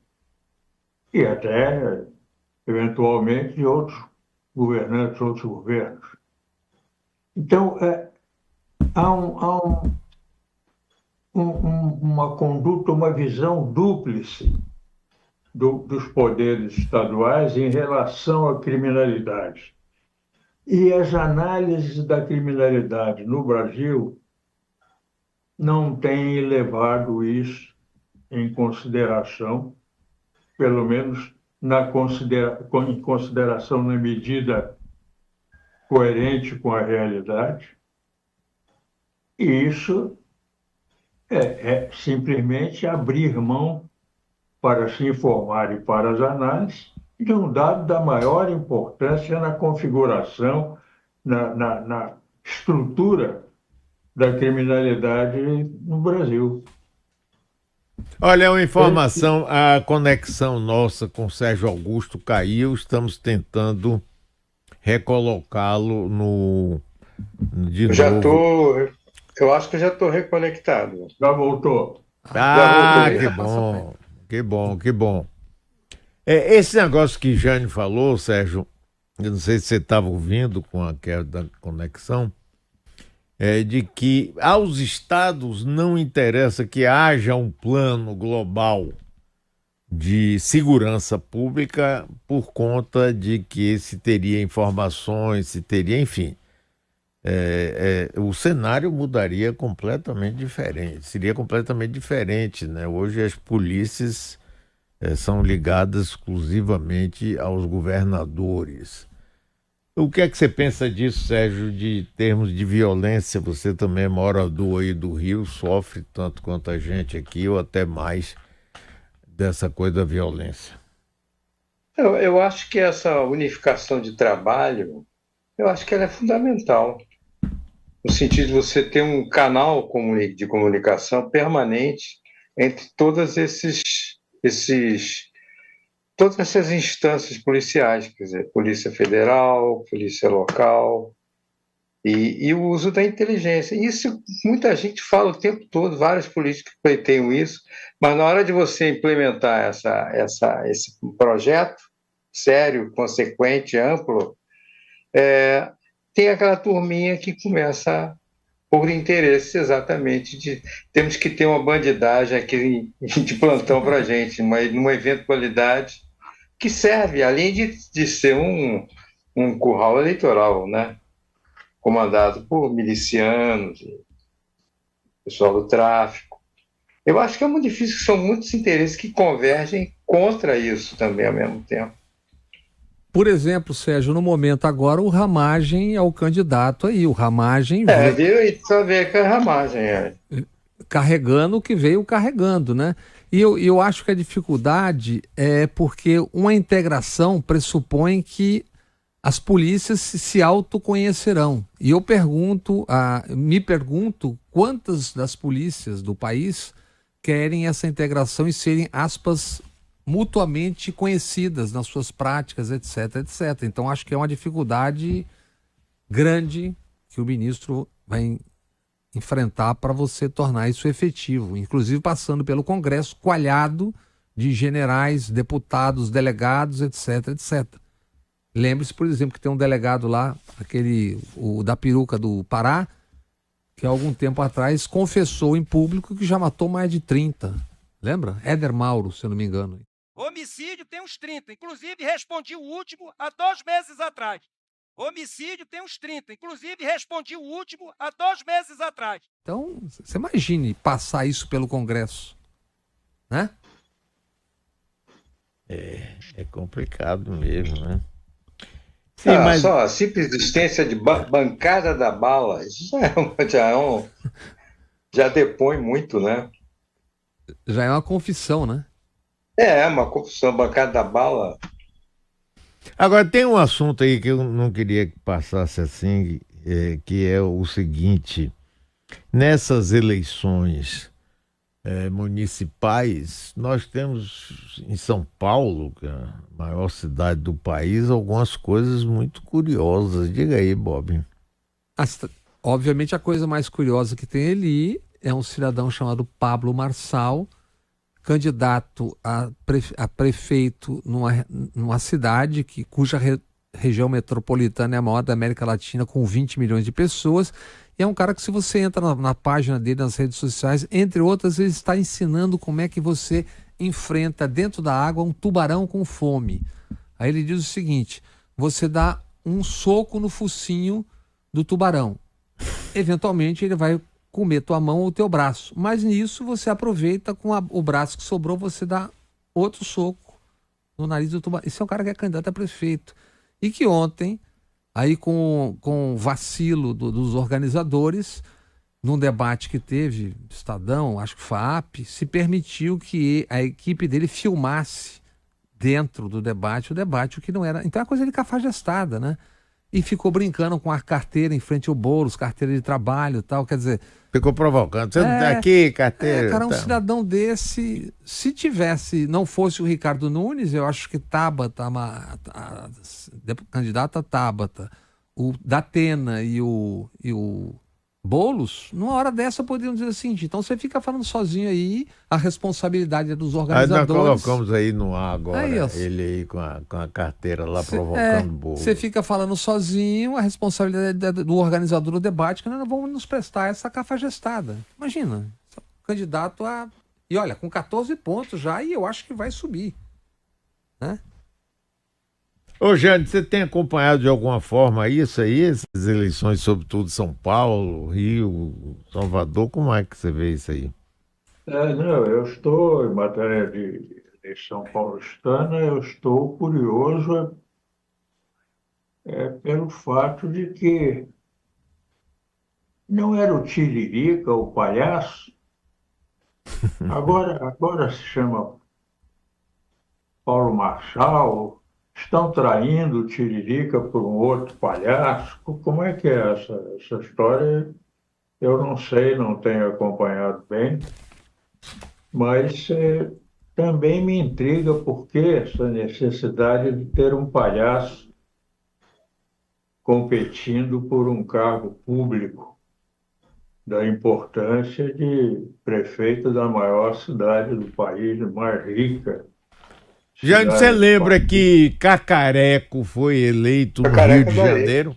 [SPEAKER 2] e até, eventualmente, de outros governantes, outros governos. Então, há uma conduta, uma visão dúplice dos poderes estaduais em relação à criminalidade. E as análises da criminalidade no Brasil não têm levado isso em consideração, pelo menos em consideração na medida coerente com a realidade. E isso é simplesmente abrir mão para se informar e para as análises de um dado da maior importância na configuração, na estrutura da criminalidade no Brasil.
[SPEAKER 1] Olha, uma informação, a conexão nossa com Sérgio Augusto caiu, estamos tentando recolocá-lo de novo.
[SPEAKER 3] Eu acho que já estou reconectado.
[SPEAKER 2] Já voltou.
[SPEAKER 1] Ah, que bom, que bom, que bom. Esse negócio que Jânio falou, Sérgio, eu não sei se você estava ouvindo com a queda da conexão, de que aos estados não interessa que haja um plano global de segurança pública por conta de que se teria informações, se teria, enfim, o cenário mudaria completamente diferente, seria completamente diferente, né? Hoje as polícias são ligadas exclusivamente aos governadores. O que é que você pensa disso, Sérgio, de termos de violência? Você também é morador aí do Rio, sofre tanto quanto a gente aqui, ou até mais, dessa coisa da violência.
[SPEAKER 3] Eu acho que essa unificação de trabalho, eu acho que ela é fundamental, no sentido de você ter um canal de comunicação permanente entre todas essas instâncias policiais, quer dizer, Polícia Federal, Polícia Local, e o uso da inteligência. Isso muita gente fala o tempo todo, vários políticos pleiteiam isso, mas na hora de você implementar esse projeto sério, consequente, amplo, tem aquela turminha que começa por interesse exatamente temos que ter uma bandidagem aqui de plantão para a gente, numa eventualidade que serve, além de ser um curral eleitoral, né? Comandado por milicianos, pessoal do tráfico. Eu acho que é muito difícil, que são muitos interesses que convergem contra isso também ao mesmo tempo.
[SPEAKER 4] Por exemplo, Sérgio, no momento agora, o Ramagem é o candidato aí. O Ramagem
[SPEAKER 3] só ver que a Ramagem
[SPEAKER 4] carregando o que veio carregando, né? E eu acho que a dificuldade é porque uma integração pressupõe que as polícias se autoconhecerão. E eu me pergunto quantas das polícias do país querem essa integração e serem, aspas, mutuamente conhecidas nas suas práticas, etc, etc. Então acho que é uma dificuldade grande que o ministro vai enfrentar para você tornar isso efetivo, inclusive passando pelo Congresso coalhado de generais, deputados, delegados, etc, etc. Lembre-se, por exemplo, que tem um delegado lá, o da peruca do Pará, que há algum tempo atrás confessou em público que já matou mais de 30. Lembra? Éder Mauro, se eu não me engano.
[SPEAKER 5] Homicídio tem uns 30, inclusive respondi o último há 2 meses atrás. Homicídio tem uns 30, inclusive respondi o último há 2 meses atrás.
[SPEAKER 4] Então, você imagine passar isso pelo Congresso, né?
[SPEAKER 1] É complicado mesmo, né?
[SPEAKER 3] Sim, mas só a simples existência de bancada da bala, isso já depõe muito, né?
[SPEAKER 4] Já é uma confissão, né?
[SPEAKER 3] Uma confissão, bancada da bala.
[SPEAKER 1] Agora, tem um assunto aí que eu não queria que passasse assim, que é o seguinte: nessas eleições municipais, nós temos em São Paulo, que é a maior cidade do país, algumas coisas muito curiosas. Diga aí, Bob.
[SPEAKER 4] Obviamente, a coisa mais curiosa que tem ali é um cidadão chamado Pablo Marçal, candidato a prefeito numa cidade cuja região metropolitana é a maior da América Latina, com 20 milhões de pessoas. E é um cara que, se você entra na página dele, nas redes sociais, entre outras, ele está ensinando como é que você enfrenta dentro da água um tubarão com fome. Aí ele diz o seguinte: você dá um soco no focinho do tubarão. Eventualmente ele vai comer tua mão ou teu braço. Mas nisso você aproveita, com o braço que sobrou, você dá outro soco no nariz do tubarão. Esse é um cara que é candidato a prefeito. E que ontem, aí com vacilo dos organizadores, num debate que teve, Estadão, acho que FAAP, se permitiu que a equipe dele filmasse dentro do debate, o que não era. Então é uma coisa de cafajestada, né? E ficou brincando com a carteira em frente ao Boulos, carteira de trabalho e tal, quer dizer...
[SPEAKER 1] Ficou provocando. Você não tá aqui, carteira...
[SPEAKER 4] cara, um cidadão desse, se não fosse o Ricardo Nunes, eu acho que Tabata, a candidata Tabata, o Datena e o Boulos, numa hora dessa poderiam dizer assim, então você fica falando sozinho aí, a responsabilidade é dos
[SPEAKER 1] Aí nós
[SPEAKER 4] organizadores.
[SPEAKER 1] colocamos aí no ar agora,
[SPEAKER 4] Aí, ó.
[SPEAKER 1] ele aí com a carteira lá provocando bolo.
[SPEAKER 4] Você fica falando sozinho, a responsabilidade é do organizador do debate, que nós não vamos nos prestar essa cafajestada. Imagina, candidato a... E olha, com 14 pontos já, e eu acho que vai subir, né?
[SPEAKER 1] Ô, Jânio, você tem acompanhado de alguma forma isso aí, essas eleições, sobretudo São Paulo, Rio, Salvador, como é que você vê isso aí?
[SPEAKER 2] Não, eu estou, em matéria de eleição paulistana, eu estou curioso pelo fato de que não era o Tiririca, o palhaço, agora se chama Paulo Marçal, estão traindo o Tiririca por um outro palhaço. Como é que é essa história? Eu não sei, não tenho acompanhado bem, mas também me intriga por que essa necessidade de ter um palhaço competindo por um cargo público, da importância de prefeito da maior cidade do país, mais rica.
[SPEAKER 1] Jânio, você lembra que Cacareco foi eleito no Rio de Janeiro?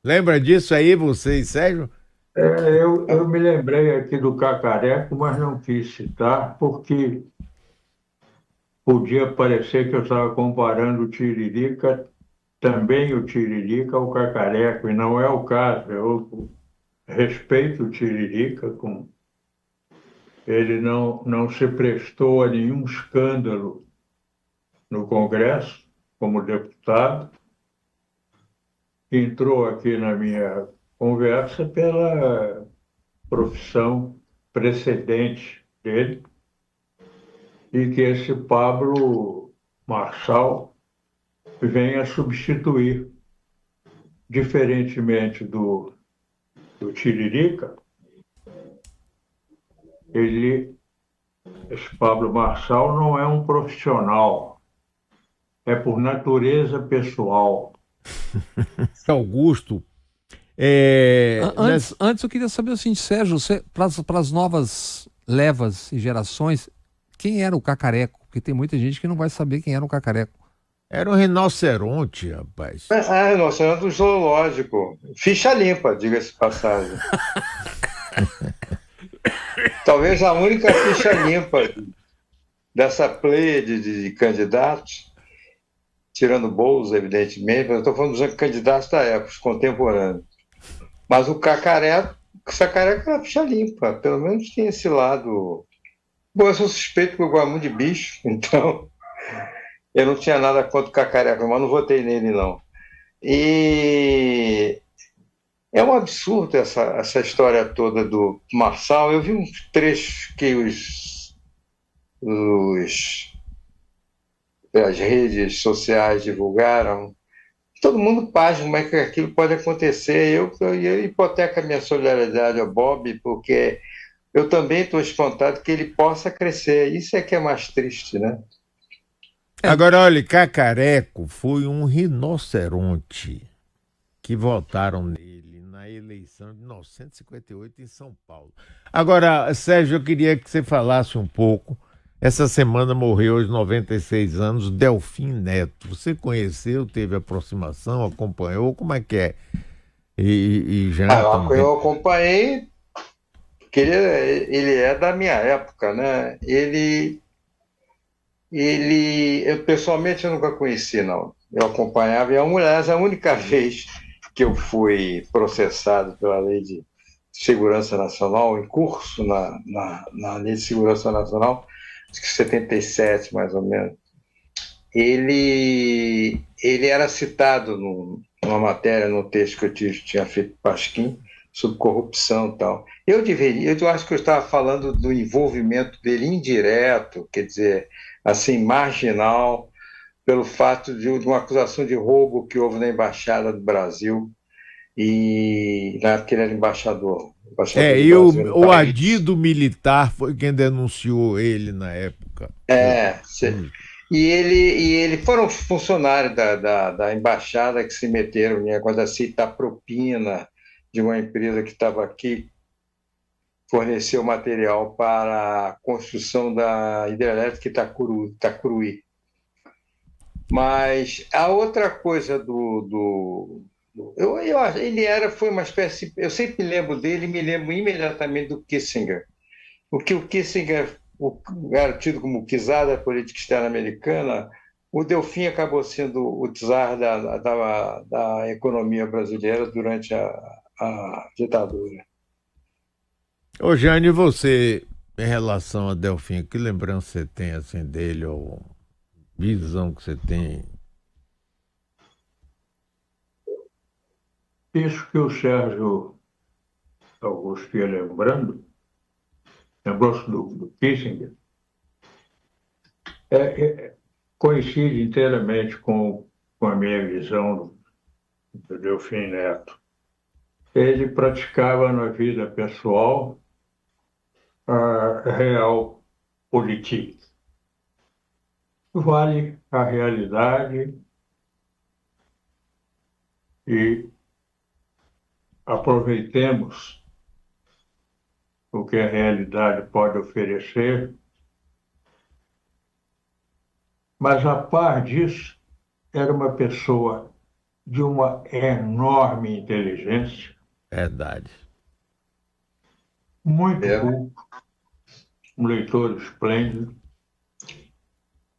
[SPEAKER 1] Lembra disso aí, você e Sérgio?
[SPEAKER 2] Eu me lembrei aqui do Cacareco, mas não quis citar, porque podia parecer que eu estava comparando o Tiririca, também o Tiririca, ao Cacareco, e não é o caso. Eu respeito o Tiririca, ele não se prestou a nenhum escândalo no Congresso, como deputado. Entrou aqui na minha conversa pela profissão precedente dele, e que esse Pablo Marçal venha substituir, diferentemente do Tiririca. Esse Pablo Marçal não é um profissional, é por natureza pessoal.
[SPEAKER 1] Augusto,
[SPEAKER 4] antes eu queria saber o seguinte, Sérgio, para as novas levas e gerações, quem era o Cacareco? Porque tem muita gente que não vai saber quem era o Cacareco.
[SPEAKER 1] Era um rinoceronte, rapaz.
[SPEAKER 3] Rinoceronte do zoológico. Ficha limpa, diga-se de passagem. Talvez a única ficha limpa dessa pleiade de candidatos, tirando Boulos, evidentemente, mas eu estou falando dos candidatos da época, os contemporâneos. Mas o Cacareco era ficha limpa, pelo menos tem esse lado. Bom, eu sou suspeito porque eu gosto muito de bicho, então eu não tinha nada contra o Cacareco, mas não votei nele, não. E é um absurdo essa história toda do Marçal. Eu vi uns trechos que as redes sociais divulgaram. Todo mundo pasma como é que aquilo pode acontecer. Eu hipoteco a minha solidariedade ao Bob, porque eu também estou espantado que ele possa crescer. Isso é que é mais triste, né?
[SPEAKER 1] Agora, olha, Cacareco foi um rinoceronte que votaram nele na eleição de 1958 em São Paulo. Agora, Sérgio, eu queria que você falasse um pouco. Essa semana morreu aos 96 anos Delfim Neto. Você conheceu, teve aproximação, acompanhou? Como é que é? E já
[SPEAKER 3] eu acompanhei, porque ele é da minha época, né? Eu pessoalmente eu nunca conheci, não. Eu acompanhava, e a única vez que eu fui processado pela Lei de Segurança Nacional, em curso na Lei de Segurança Nacional, acho que 77, mais ou menos, ele era citado numa matéria, no texto que eu tinha feito Pasquim, sobre corrupção e tal. Eu acho que eu estava falando do envolvimento dele indireto, quer dizer, assim, marginal, pelo fato de uma acusação de roubo que houve na Embaixada do Brasil, e na época ele era embaixador.
[SPEAKER 1] E o adido militar foi quem denunciou ele na época.
[SPEAKER 3] E ele foram funcionários da embaixada que se meteram em negócio de aceitar propina de uma empresa que estava aqui, forneceu material para a construção da hidrelétrica Itacuruí. Mas a outra coisa foi uma espécie. Eu sempre me lembro dele, me lembro imediatamente do Kissinger. Porque o Kissinger era tido como o czar da política externa americana, o Delfim acabou sendo o czar da economia brasileira durante a ditadura.
[SPEAKER 1] Ô, Jânio, e você, em relação a Delfim, que lembrança você tem assim dele, ou visão que você tem?
[SPEAKER 2] Isso que o Sérgio Augusto ia lembrou-se do Kissinger, coincide inteiramente com a minha visão do Delfim Neto. Ele praticava na vida pessoal a realpolitik. Vale a realidade e aproveitemos o que a realidade pode oferecer, mas a par disso era uma pessoa de uma enorme inteligência,
[SPEAKER 1] Verdade.
[SPEAKER 2] muito culto, um leitor esplêndido,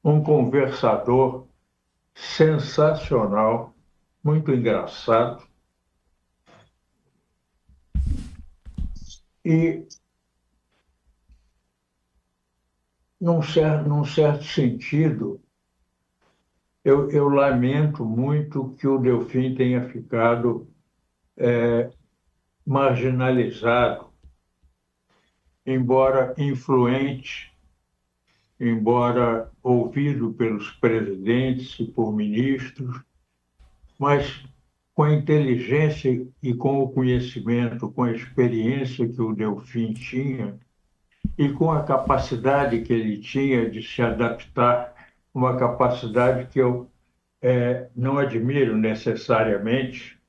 [SPEAKER 2] um conversador sensacional, muito engraçado. E, num certo sentido, eu lamento muito que o Delfim tenha ficado marginalizado, embora influente, embora ouvido pelos presidentes e por ministros, mas com a inteligência e com o conhecimento, com a experiência que o Delfim tinha e com a capacidade que ele tinha de se adaptar, uma capacidade que eu não admiro necessariamente,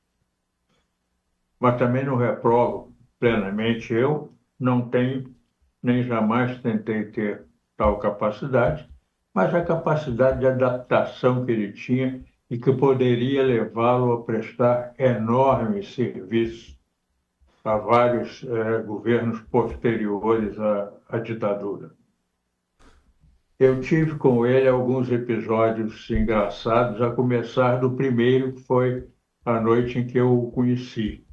[SPEAKER 2] mas também não reprovo plenamente. Eu não tenho, nem jamais tentei ter tal capacidade, mas a capacidade de adaptação que ele tinha e que poderia levá-lo a prestar enormes serviços a vários governos posteriores à ditadura. Eu tive com ele alguns episódios engraçados, a começar do primeiro, que foi a noite em que eu o conheci.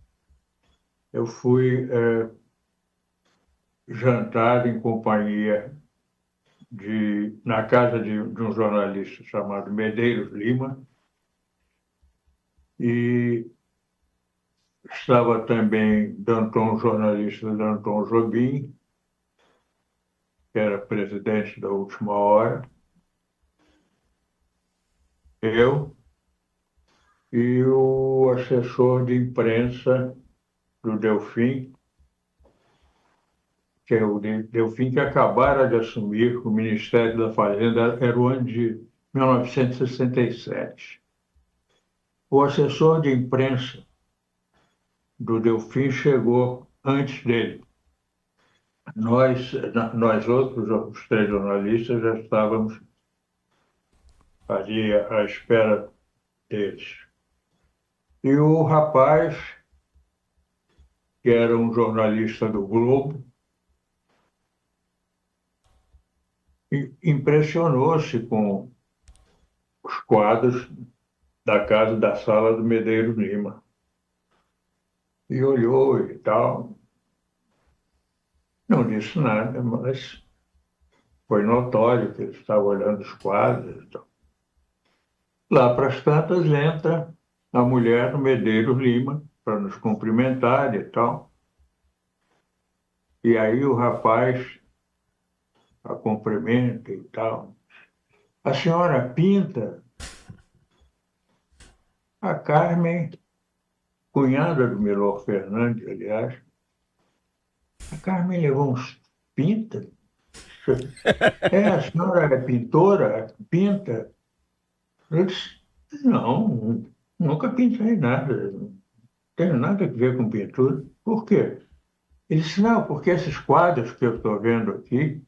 [SPEAKER 2] Eu fui jantar em companhia na casa de um jornalista chamado Medeiros Lima, e estava também jornalista Danton Jobim, que era presidente da Última Hora, eu e o assessor de imprensa do Delfim, que é o Delfim que acabara de assumir o Ministério da Fazenda, era o ano de 1967. O assessor de imprensa do Delfim chegou antes dele. Nós outros, os três jornalistas, já estávamos ali à espera deles. E o rapaz, que era um jornalista do Globo, impressionou-se com os quadros da sala do Medeiros Lima. E olhou e tal. Não disse nada, mas foi notório que ele estava olhando os quadros e tal. Lá para as tantas entra a mulher do Medeiros Lima para nos cumprimentar e tal. E aí o rapaz a cumprimenta e tal. A senhora pinta? A Carmen, cunhada do Milor Fernandes, aliás, a Carmen levou uns pinta? A senhora é pintora? Pinta? Eu disse, não, nunca pintei nada. tem nada a ver com pintura. Por quê? Ele disse, não, porque esses quadros que eu estou vendo aqui,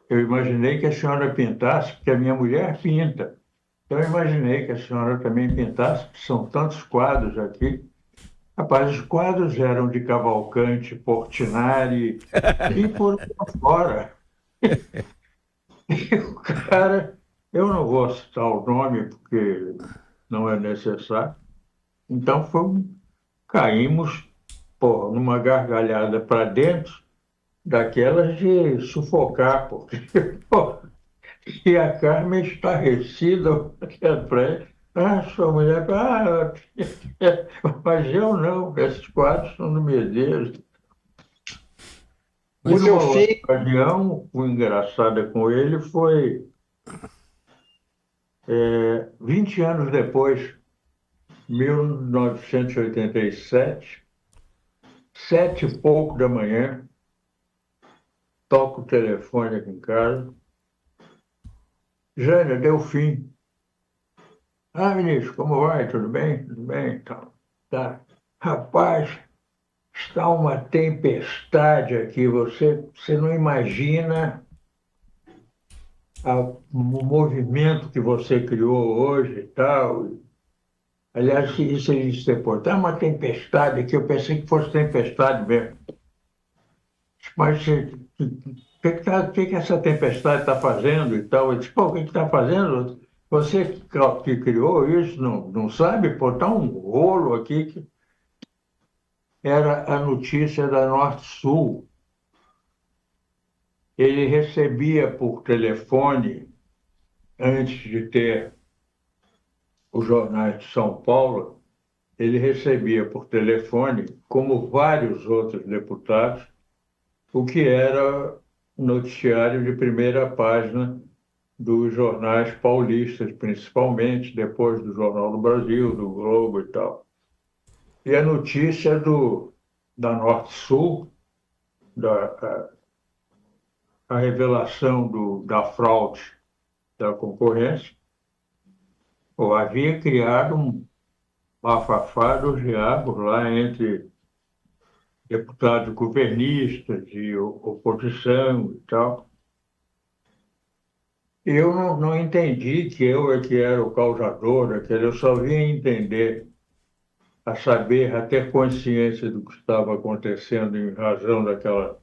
[SPEAKER 2] eu imaginei que a senhora pintasse, porque a minha mulher pinta. Então, eu imaginei que a senhora também pintasse, porque são tantos quadros aqui. Rapaz, os quadros eram de Cavalcante, Portinari e por aí fora. E o cara, eu não vou citar o nome, porque não é necessário. Então, caímos, pô, numa gargalhada para dentro, daquelas de sufocar, porque, pô, e a Carmen estarrecida, sua mulher, mas eu não, esses quadros são do Medeiros.
[SPEAKER 3] O
[SPEAKER 2] Numa
[SPEAKER 3] Delfim,
[SPEAKER 2] outra ocasião, o engraçado com ele foi 20 anos depois, 1987, 7h pouco da manhã, toco o telefone aqui em casa. Jânia, Delfim. Ah, ministro, como vai? Tudo bem? Tudo bem? Tá. Rapaz, está uma tempestade aqui. Você não imagina o movimento que você criou hoje e tal. Aliás, isso ele disse depois. Está uma tempestade aqui. Eu pensei que fosse tempestade mesmo. Mas o que essa tempestade está fazendo e tal? Eu disse, pô, o que está fazendo? Você que criou isso, não sabe? Pô, está um rolo aqui que era a notícia da Norte-Sul. Ele recebia por telefone, antes de ter os jornais de São Paulo, ele recebia por telefone, como vários outros deputados, o que era noticiário de primeira página dos jornais paulistas, principalmente, depois do Jornal do Brasil, do Globo e tal. E a notícia da Norte-Sul, a revelação da fraude da concorrência, havia criado um bafafá dos diabos lá entre deputados governistas e oposição e tal. Eu não entendi que eu é que era o causador, eu só vim entender, a saber, a ter consciência do que estava acontecendo em razão daquela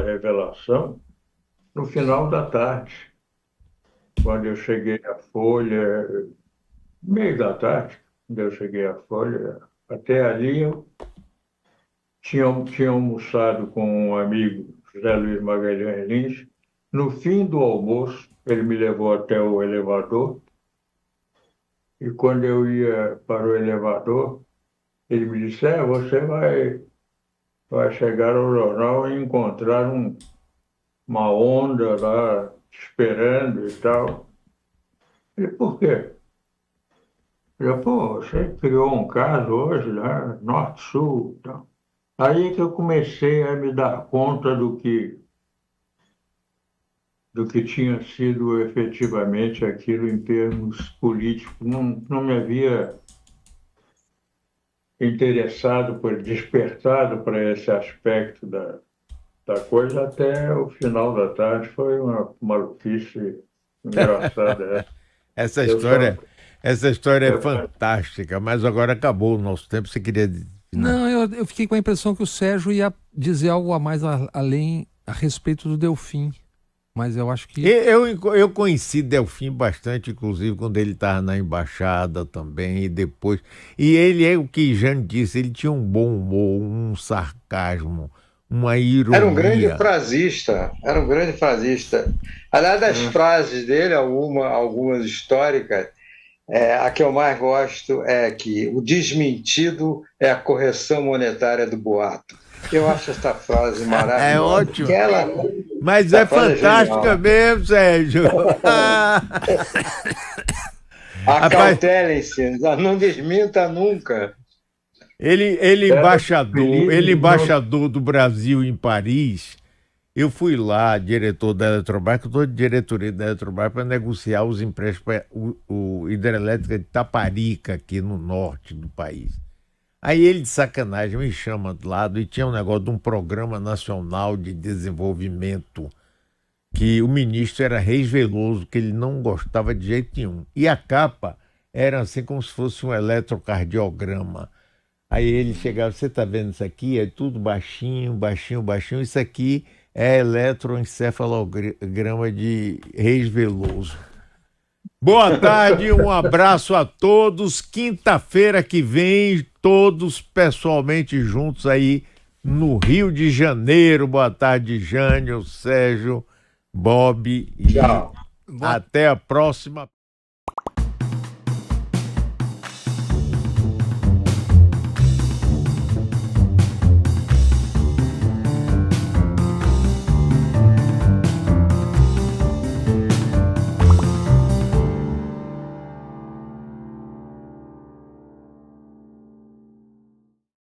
[SPEAKER 2] revelação, no final da tarde, quando eu cheguei à Folha, meio da tarde, quando eu cheguei à Folha, até ali eu tinha almoçado com um amigo, José Luiz Magalhães Lins. No fim do almoço, ele me levou até o elevador e quando eu ia para o elevador, ele me disse, você vai chegar ao jornal e encontrar uma onda lá esperando e tal. E por quê? Eu, você criou um caso hoje lá, Norte-Sul e tal. Aí que eu comecei a me dar conta do que tinha sido efetivamente aquilo em termos políticos. Não me havia despertado para esse aspecto da coisa até o final da tarde. Foi uma maluquice engraçada.
[SPEAKER 1] Essa história é fantástica, mas agora acabou o nosso tempo. Você queria dizer?
[SPEAKER 4] Não, eu fiquei com a impressão que o Sérgio ia dizer algo a mais além a respeito do Delfim. Mas eu acho que...
[SPEAKER 1] Eu conheci Delfim bastante, inclusive, quando ele estava na embaixada também, e depois... E ele é o que Jane disse, ele tinha um bom humor, um sarcasmo, uma ironia.
[SPEAKER 3] Era um grande frasista, Aliás, das frases dele, algumas históricas, a que eu mais gosto é que o desmentido é a correção monetária do boato. Eu acho essa frase maravilhosa.
[SPEAKER 1] É ótimo. Mas é fantástica mesmo, Sérgio.
[SPEAKER 3] Acautelem-se, não desminta nunca.
[SPEAKER 1] Ele embaixador do Brasil em Paris. Eu fui lá, diretor da Eletrobras, que eu estou de diretoria da Eletrobras, para negociar os empréstimos para o hidrelétrica de Taparica, aqui no norte do país. Aí ele, de sacanagem, me chama do lado e tinha um negócio de um Programa Nacional de Desenvolvimento que o ministro era Reis Veloso, que ele não gostava de jeito nenhum. E a capa era assim como se fosse um eletrocardiograma. Aí ele chegava, você está vendo isso aqui? É tudo baixinho, baixinho, baixinho. Isso aqui é eletroencefalograma de Reis Veloso. Boa tarde, um abraço a todos. Quinta-feira que vem, todos pessoalmente juntos aí no Rio de Janeiro. Boa tarde, Jânio, Sérgio, Bob. E
[SPEAKER 3] Tchau.
[SPEAKER 1] até a próxima.